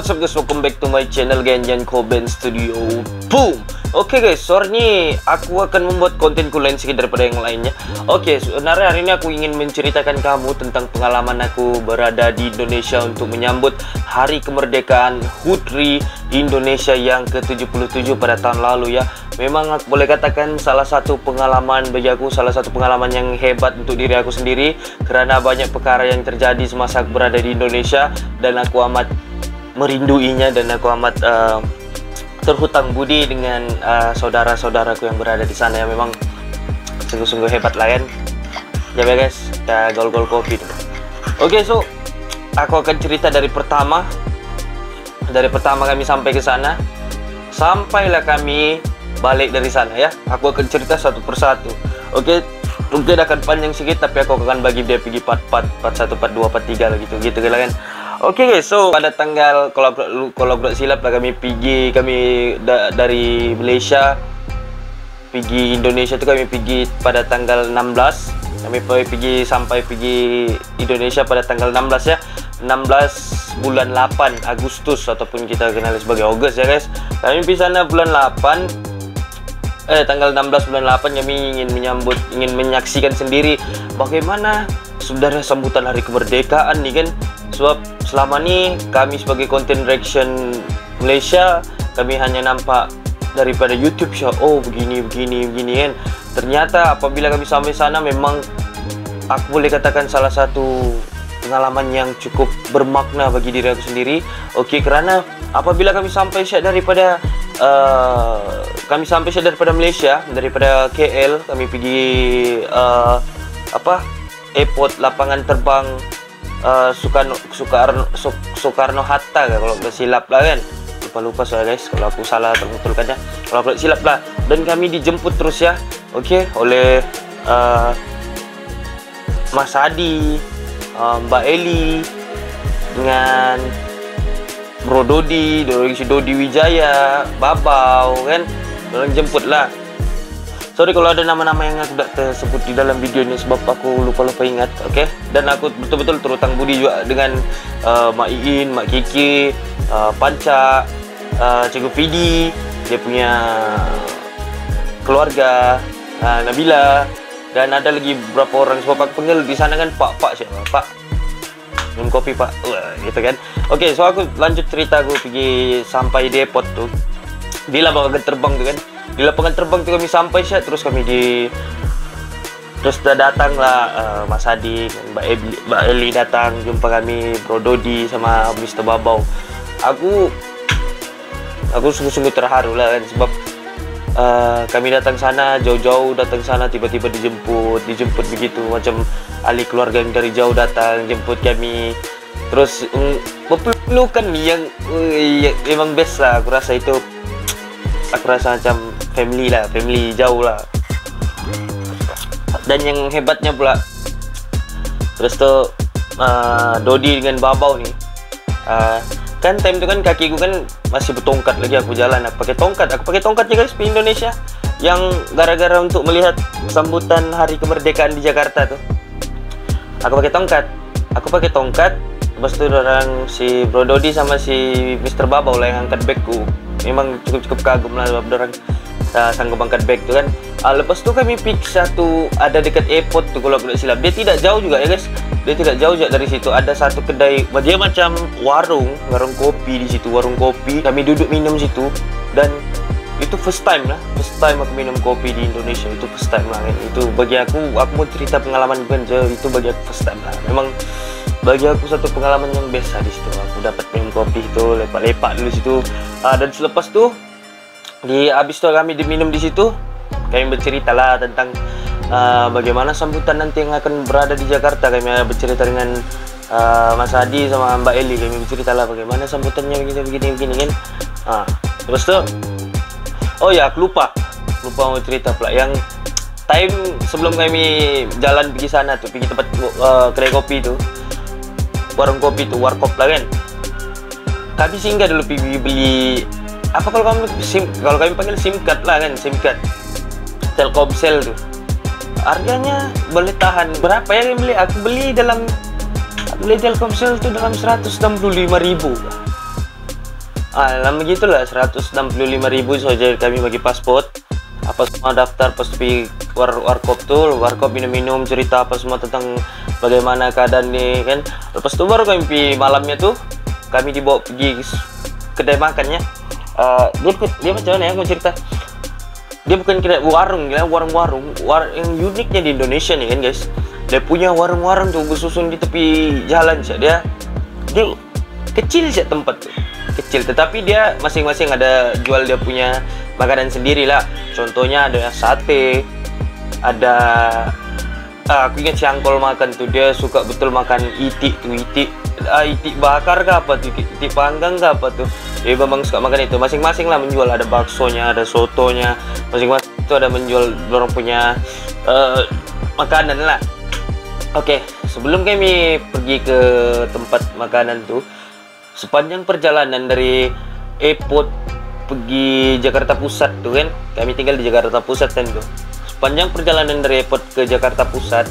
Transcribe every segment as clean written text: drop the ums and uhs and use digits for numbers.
what's up guys, welcome back to my channel Genjan Koben Studio. Boom. Oke guys, sore ini aku akan membuat kontenku lain sedikit daripada yang lainnya. Oke, sebenarnya hari ini aku ingin menceritakan kamu tentang pengalaman aku berada di Indonesia untuk menyambut Hari Kemerdekaan HUT RI Indonesia yang ke-77 pada tahun lalu ya. Memang aku boleh katakan salah satu pengalaman bagi aku, salah satu pengalaman yang hebat untuk diri aku sendiri, karena banyak perkara yang terjadi semasa aku berada di Indonesia dan aku amat merinduinya dan aku amat terhutang budi dengan saudara-saudaraku yang berada di sana, yang memang sungguh-sungguh hebat lah kan. Ya guys, kita gaul-gaul kopi dulu. Oke, so aku akan cerita dari pertama kami sampai ke sana, sampailah kami balik dari sana ya. Aku akan cerita satu persatu. Oke, mungkin akan panjang sedikit, tapi aku akan bagi dia pergi part 1, part 2, part 3 lah gitu kan. Oke guys, so pada tanggal, kalau tidak silap lah kami dari Malaysia pergi Indonesia tu, kami pergi pada tanggal 16. Kami pergi Indonesia pada tanggal 16 ya. 16 bulan 8 Agustus ataupun kita kenal sebagai Ogos ya guys. Kami pergi sana bulan 8. Tanggal 16 bulan 8 kami ingin menyaksikan sendiri bagaimana sebenarnya sambutan Hari Kemerdekaan nih kan. Sebab selama ni kami sebagai content reaction Malaysia, kami hanya nampak daripada YouTube show, oh begini kan. Ternyata apabila kami sampai sana, memang aku boleh katakan salah satu pengalaman yang cukup bermakna bagi diri aku sendiri. Oke, karena apabila kami sampai daripada Malaysia, daripada KL, kami pergi airport, lapangan terbang Soekarno Hatta kalau tidak silap lah kan. Lupa soalnya guys, kalau aku salah betulkannya, kalau tidak silap lah. Dan kami dijemput terus ya, oke, oleh Mas Adi, Mbak Eli, dengan Bro Dodi Wijaya, Babau kan, orang jemput lah. Sorry kalau ada nama-nama yang aku tidak tersebut di dalam video ini, sebab aku lupa ingat, oke? Dan aku betul-betul terhutang budi juga dengan Mak Iin, Mak Kiki, Panca, Cikgu Fidi, dia punya keluarga, Nabila, dan ada lagi beberapa orang, sebab aku panggil di sana kan Pak siapa? Pak, minum kopi Pak, gitu kan? Oke, so aku lanjut cerita. Aku pergi sampai di airport tuh, di lapangan terbang tuh kan. Di lapangan terbang tu kami sampai terus datanglah Mas Adi dan Mbak Eli datang jumpa kami, Bro Dodi sama Mr. Babau. Aku sungguh-sungguh terharu lah kan, sebab kami datang sana jauh-jauh, tiba-tiba dijemput begitu, macam ahli keluarga yang dari jauh datang jemput kami. Terus pelukan yang memang best lah. Aku rasa macam family jauh lah. Dan yang hebatnya pula, terus tuh Dodi dengan Babau nih, kan time itu kan kakiku kan masih bertongkat lagi, aku jalan pakai tongkat. Aku pakai tongkat ya guys di Indonesia, yang gara-gara untuk melihat sambutan Hari Kemerdekaan di Jakarta tuh. Aku pakai tongkat. Lepas itu si Bro Dodi sama si Mr. Babau lah yang angkat bagku. Memang cukup kagum lah, sebab orang sanggup angkat bag tu kan. Lepas tu kami pick satu, ada dekat airport tu kalau aku tidak silap. Dia tidak jauh juga ya guys, dia tidak jauh juga dari situ. Ada satu kedai, dia macam warung kopi di situ, kami duduk minum situ. Dan itu first time aku minum kopi di Indonesia. Itu first time lah kan. Itu bagi aku mau cerita pengalaman kan, itu bagi aku first time lah. Memang bagi aku satu pengalaman yang biasa di situ. Aku dapat minum kopi itu, lepak-lepak dulu situ. Dan selepas tu, habis tu kami diminum di situ, kami bercerita lah tentang bagaimana sambutan nanti yang akan berada di Jakarta. Kami bercerita dengan Mas Adi sama Mbak Eli. Kami bercerita lah bagaimana sambutannya begini kan. Terus tu, oh ya, aku lupa mau cerita pula yang time sebelum kami jalan pergi sana tuh, pergi tempat kedai kopi tu, warung kopi tu, warkop lah kan. Kami singgah dulu pergi beli apa, kalau kami panggil SIM card lah kan, SIM card Telkomsel tu. Harganya boleh tahan berapa ya kami beli? Aku beli Telkomsel tu dalam 165.000. Lama gitulah 165.000 saja kami bagi paspor. Apa semua daftar pas pergi warkop tuh, warkop minum-minum, cerita apa semua tentang bagaimana keadaan nih kan. Lepas itu baru kami pergi malamnya tuh, kami dibawa pergi kedai makannya. Dia macam mana ya aku cerita. Dia bukan kedai warung, warung yang uniknya di Indonesia nih kan guys. Dia punya warung-warung tuh bersusun di tepi jalan sih. Dia kecil sih tempat tuh. Kecil, tetapi dia masing-masing ada jual dia punya makanan sendiri lah. Contohnya ada sate, ada aku ingat si Angkol makan tuh, dia suka betul makan itik tuh, itik bakar ke apa tuh, itik panggang ke apa tuh. Dia memang suka makan itu. Masing-masing lah menjual, ada baksonya, ada sotonya, masing-masing itu ada menjual orang punya makanan lah. Oke, sebelum kami pergi ke tempat makanan tuh, sepanjang perjalanan dari airport pergi Jakarta Pusat tuh kan, kami tinggal di Jakarta Pusat kan tuh. Sepanjang perjalanan dari airport ke Jakarta Pusat,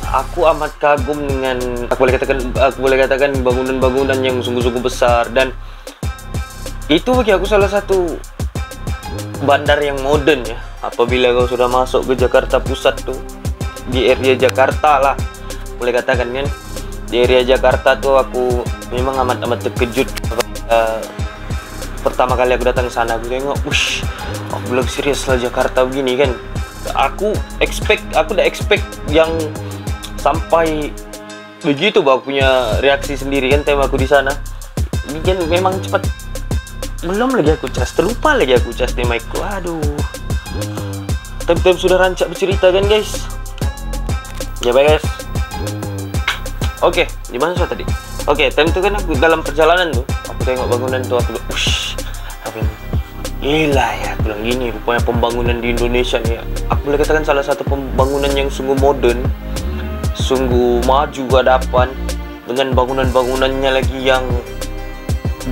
aku amat kagum dengan aku boleh katakan bangunan-bangunan yang sungguh-sungguh besar, dan itu bagi aku salah satu bandar yang modern ya. Apabila kau sudah masuk ke Jakarta Pusat tuh, di area Jakarta lah, boleh katakan kan, di area Jakarta tuh aku memang amat terkejut. Pertama kali aku datang ke sana, aku tengok, aku bilang serius lah Jakarta begini kan. Aku udah expect yang sampai begitu, aku punya reaksi sendiri kan tema aku di sana. Ini kan memang cepat. Belum lagi aku terlupa lagi aku di mic-ku. Aduh. Time sudah rancak bercerita kan guys. Ya baik guys. Oke, di mana saya tadi? Oke, time itu kan aku dalam perjalanan tuh, aku tengok bangunan tuh, aku bilang, gila ya, aku bilang gini, rupanya pembangunan di Indonesia nih ya. Aku boleh katakan salah satu pembangunan yang sungguh modern, sungguh maju ke hadapan, dengan bangunan-bangunannya lagi yang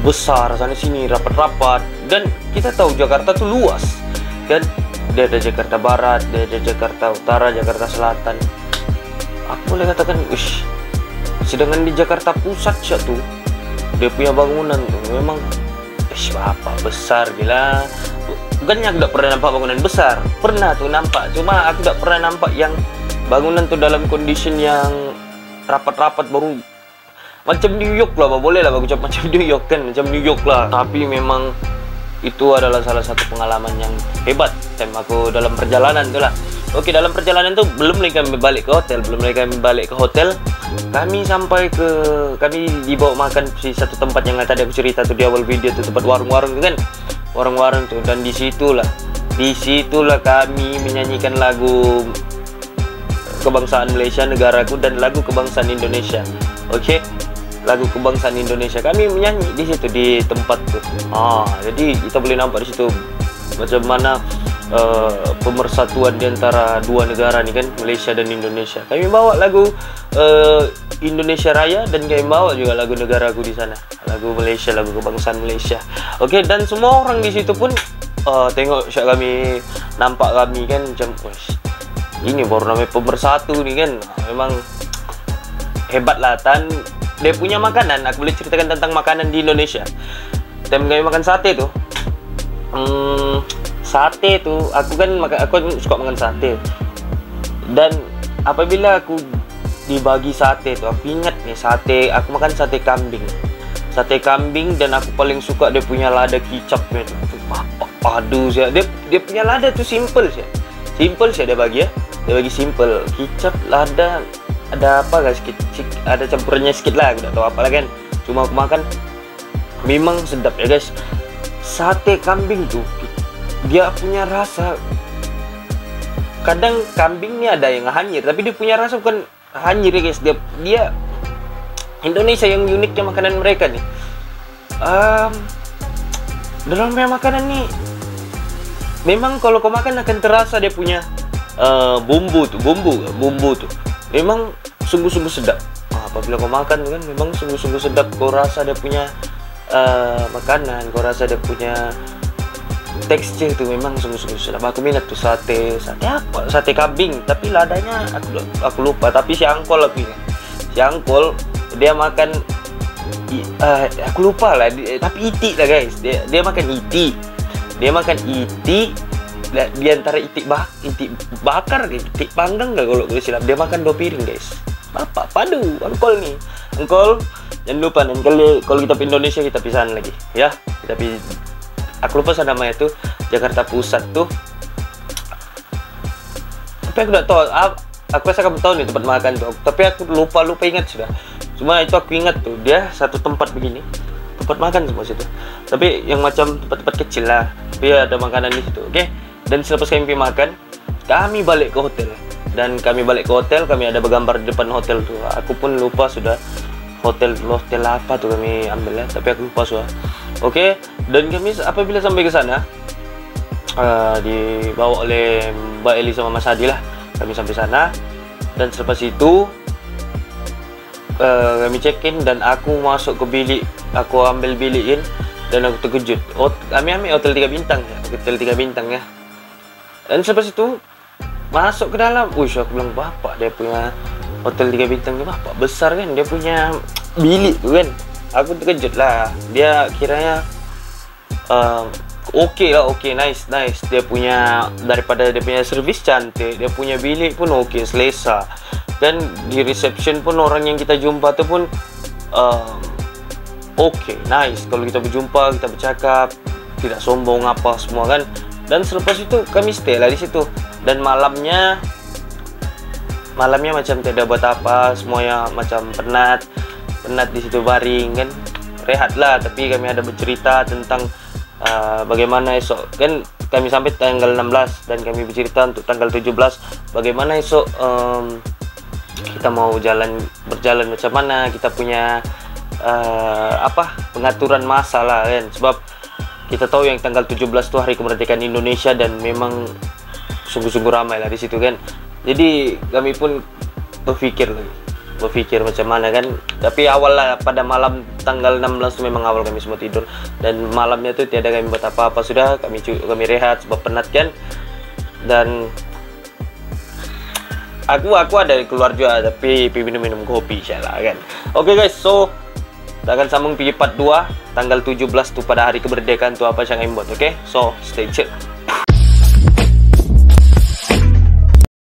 besar, sana sini rapat-rapat. Dan kita tahu Jakarta tuh luas kan, dia ada Jakarta Barat, dia ada Jakarta Utara, Jakarta Selatan. Aku boleh katakan, sedangkan di Jakarta Pusat sih tuh, dia punya bangunan tuh memang apa besar gila. Bukannya aku tidak pernah nampak bangunan besar, pernah tuh nampak, cuma aku tidak pernah nampak yang bangunan tuh dalam condition yang rapat-rapat baru macam New York lah, boleh lah aku ucap macam New York kan, macam New York lah. Tapi memang itu adalah salah satu pengalaman yang hebat time aku dalam perjalanan tuh lah. Oke, dalam perjalanan tuh belum lagi kami balik ke hotel, kami sampai ke, kami dibawa makan di satu tempat yang tadi aku cerita tuh di awal video tuh, tempat warung-warung tuh kan, warung-warung tuh. Dan disitulah kami menyanyikan lagu kebangsaan Malaysia, negaraku, dan lagu kebangsaan Indonesia. Oke, lagu kebangsaan Indonesia kami menyanyi di situ di tempat tuh. Jadi kita boleh nampak di situ macam mana pemersatuan di antara dua negara nih kan, Malaysia dan Indonesia. Kami bawa lagu Indonesia Raya, dan kami bawa juga lagu negaraku di sana, lagu Malaysia, lagu kebangsaan Malaysia. Oke, dan semua orang di situ pun tengok kami, nampak kami kan macam, ini baru namanya pemersatu nih kan. Memang hebat lah. Dan dia punya makanan, aku boleh ceritakan tentang makanan di Indonesia. Time kami makan sate tuh, sate tuh, aku suka makan sate. Dan apabila aku dibagi sate tuh, aku ingat nih sate, aku makan sate kambing, dan aku paling suka dia punya lada kicapnya tuh. Aduh sih, dia punya lada tuh simple sih dia bagi ya, dia bagi simple, kicap, lada, ada apa guys, ada campurannya sedikit lah, aku tidak tahu apa lah kan. Cuma aku makan, memang sedap ya guys. Sate kambing tuh, dia punya rasa, kadang kambing ini ada yang hanyir, tapi dia punya rasa bukan hanyir ya guys. Dia Indonesia yang uniknya makanan mereka nih, dalam makanan nih, memang kalau kau makan akan terasa dia punya bumbu tuh memang sungguh-sungguh sedap. Apabila kau makan kan, memang sungguh-sungguh sedap. Kau rasa dia punya makanan, kau rasa dia punya tekstur itu memang sungguh-sungguh sedap. Aku minat tuh sate apa? Sate kambing, tapi ladanya aku lupa. Tapi si Angkol dia makan Aku lupa lah, tapi itik lah guys. Dia makan itik. Dia makan itik. Di antara itik bakar ke itik panggang gak kalau gue silap. Dia makan 2 piring guys. Bapak padu, angkol nih. Angkol, jangan lupa nanti kalau kita pergi Indonesia kita pisahan lagi ya. Kita pergi, aku lupa namanya tuh, Jakarta Pusat tuh. Tapi aku udah tahu, aku rasa kamu tahu nih tempat makan tuh. Tapi aku lupa ingat sudah. Cuma itu aku ingat tuh, dia satu tempat begini, tempat makan semua situ. Tapi yang macam tempat-tempat kecil lah. Tapi ada makanan di situ, oke? Dan selepas kami pergi makan, kami balik ke hotel. Dan kami balik ke hotel, kami ada bergambar di depan hotel tuh. Aku pun lupa sudah hotel apa tuh kami ambil ya. Tapi aku lupa sudah. Oke? Dan kami apabila sampai ke sana, dibawa oleh Mbak Eli sama Mas Hadi lah. Kami sampai sana. Dan selepas itu kami check-in dan aku masuk ke bilik. Aku ambil bilikin dan aku terkejut. Kami ambil hotel 3 bintang ya. Hotel 3 bintang ya. Dan selepas itu masuk ke dalam. Uish, aku bilang, bapak dia punya hotel 3 bintang ni bapak besar kan. Dia punya bilik tu kan. Aku terkejut lah. Dia kiranya okey lah, okey, nice. Dia punya, daripada dia punya servis cantik, dia punya bilik pun okey, selesa. Dan di reception pun orang yang kita jumpa tu pun okey, nice. Kalau kita berjumpa, kita bercakap, tidak sombong apa semua kan. Dan selepas itu kami stay lah di situ. Dan malamnya macam tidak buat apa, semuanya macam penat di situ baring kan, rehat lah. Tapi kami ada bercerita tentang bagaimana esok kan. Kami sampai tanggal 16 dan kami bercerita untuk tanggal 17 bagaimana esok kita mau berjalan macam mana, kita punya pengaturan masa lah kan. Sebab kita tahu yang tanggal 17 itu hari kemerdekaan Indonesia dan memang sungguh-sungguh ramai lah di situ kan. Jadi kami pun berpikir macam mana kan. Tapi awal lah pada malam tanggal 16 itu memang awal kami semua tidur. Dan malamnya tu tiada kami buat apa-apa, sudah kami rehat sebab penat kan. Dan aku ada keluar juga tapi minum kopi insyaallah kan. Oke guys, so kita akan sambung pergi part 2 tanggal 17 tu pada hari kemerdekaan tu apa yang kami buat, oke? So stay tuned.